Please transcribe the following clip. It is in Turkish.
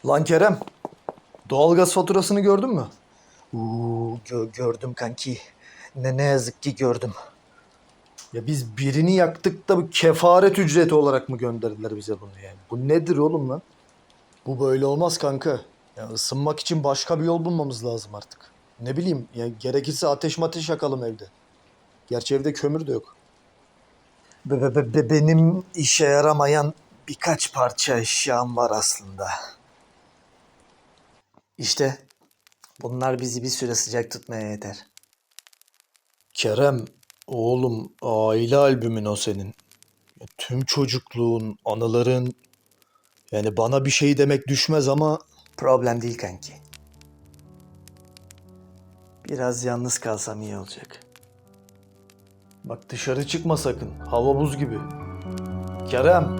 Lan Kerem, doğalgaz faturasını gördün mü? Gördüm kanki. Ne yazık ki gördüm. Ya biz birini yaktık da bu kefaret ücreti olarak mı gönderdiler bize bunu yani? Bu nedir oğlum lan? Bu böyle olmaz kanka. Ya ısınmak için başka bir yol bulmamız lazım artık. Ne bileyim ya gerekirse ateş yakalım evde. Gerçi evde kömür de yok. Benim işe yaramayan birkaç parça eşyam var aslında. İşte bunlar bizi bir süre sıcak tutmaya yeter. Kerem, oğlum aile albümün o senin. Ya, tüm çocukluğun, anıların. Yani bana bir şey demek düşmez ama Problem değil kanki. Biraz yalnız kalsam iyi olacak. bak dışarı çıkma sakın. Hava buz gibi. Kerem.